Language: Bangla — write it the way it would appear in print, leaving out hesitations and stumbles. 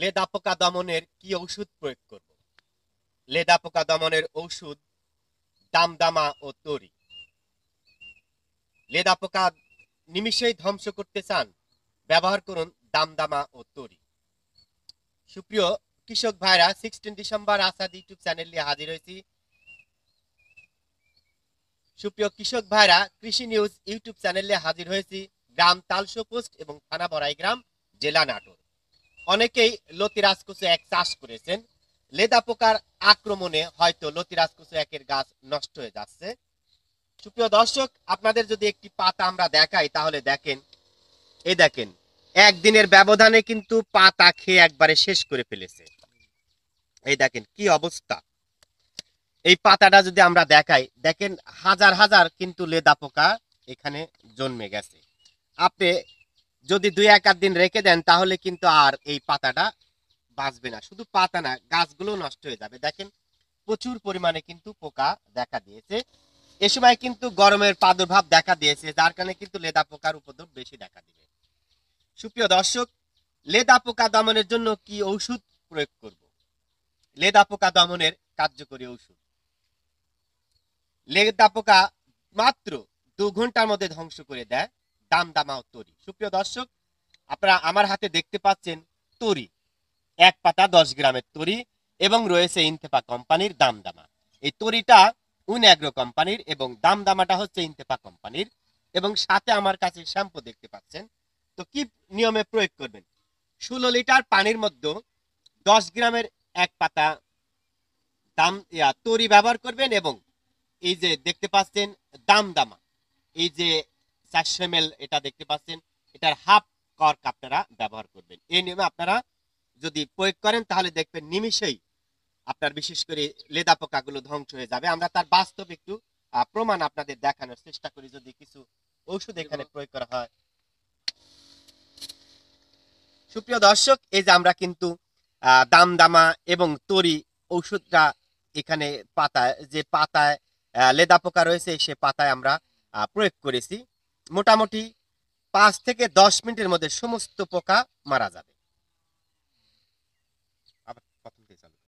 লেদা পোকা দমনের কি ঔষধ প্রয়োগ করব? লেদা পোকা দমনের ঔষধ দামদামা ও তরি। লেদা পোকা নিমিষেই ধ্বংস করতে চান, ব্যবহার করুন দামদামা ও তরি। সুপ্রিয় কৃষক ভাইরা, 16 ডিসেম্বর আসাদ ইউটিউব চ্যানেল নিয়ে হাজির হয়েছি। সুপ্রিয় কৃষক ভাইরা, কৃষি নিউজ ইউটিউব চ্যানেলে হাজির হয়েছি। গ্রাম তালসো পোস্ট এবং থানা বড়াইগ্রাম, জেলা নাটোর। অনেকেই লতিরাজকুচু এক চাষ করেছেন। লেদা পোকার আক্রমণে হয়তো লতিরাজকুচু একের গাছ নষ্ট হয়ে যাচ্ছে। সুপ্রিয় দর্শক, আপনাদের যদি একটি পাতা আমরা দেখাই তাহলে দেখেন, এই দেখেন, একদিনের ব্যবধানে কিন্তু পাতা খেয়ে একবারে শেষ করে ফেলেছে। এই দেখেন কি অবস্থা। এই পাতাটা যদি আমরা দেখাই, দেখেন হাজার হাজার কিন্তু লেদা পোকা এখানে জন্মে গেছে। আপনি যদি 2-1 দিন রেখে দেন তাহলে কিন্তু আর এই পাতাটা বাঁচবে না। শুধু পাতা না, গাছগুলো নষ্ট হয়ে যাবে। দেখেন প্রচুর পরিমাণে কিন্তু পোকা দেখা দিয়েছে। এ সময় কিন্তু গরমের প্রাদুর্ভাব দেখা দিয়েছে, যার কারণে কিন্তু লেদা পোকার উপদ্রব বেশি দেখা দিবে। সুপ্রিয় দর্শক, লেদা পোকা দমনের জন্য কি ঔষধ প্রয়োগ করব? লেদা পোকা দমনের কার্যকরী ঔষধ। লেদা পোকা মাত্র 2 ঘন্টার মধ্যে ধ্বংস করে দেয় দামদামা ও তরি। সুপ্রিয় দর্শক, আপনারা আমার হাতে দেখতে পাচ্ছেন তরি, এক পাতা 10 গ্রামের তরি, এবং রয়েছে ইনতেফা কোম্পানির দামদামা। এই তরিটা উনএগ্রো কোম্পানির এবং দামদামাটা হচ্ছে ইনতেফা কোম্পানির। এবং সাথে আমার কাছে শ্যাম্পু দেখতে পাচ্ছেন। তো কি নিয়মে প্রয়োগ করবেন? 16 লিটার পানির মধ্যে 10 গ্রামের এক পাতা তরি ব্যবহার করবেন, এবং এই যে দেখতে পাচ্ছেন দামদামা, এই যে 400 ml এটা দেখতে পাচ্ছেন, এটার হাফ কর্ক আপনারা ব্যবহার করবেন। এই নিয়মে আপনারা যদি প্রয়োগ করেন তাহলে দেখবেন নিমিষেই আপনার বিশেষ করে লেদা পোকাগুলো ধ্বংস হয়ে যাবে। আমরা তার বাস্তব একটু প্রমাণ আপনাদের দেখানোর চেষ্টা করি। যদি কিছু ঔষধ এখানে প্রয়োগ করা হয়। সুপ্রিয় দর্শক, এই যে আমরা কিন্তু দামদামা এবং তরি ঔষধটা এখানে পাতায়, যে পাতায় লেদা পোকা রয়েছে সে পাতায় আমরা প্রয়োগ করেছি। মোটামুটি 5 থেকে 10 মিনিটের মধ্যে সমস্ত পোকা মারা যাবে।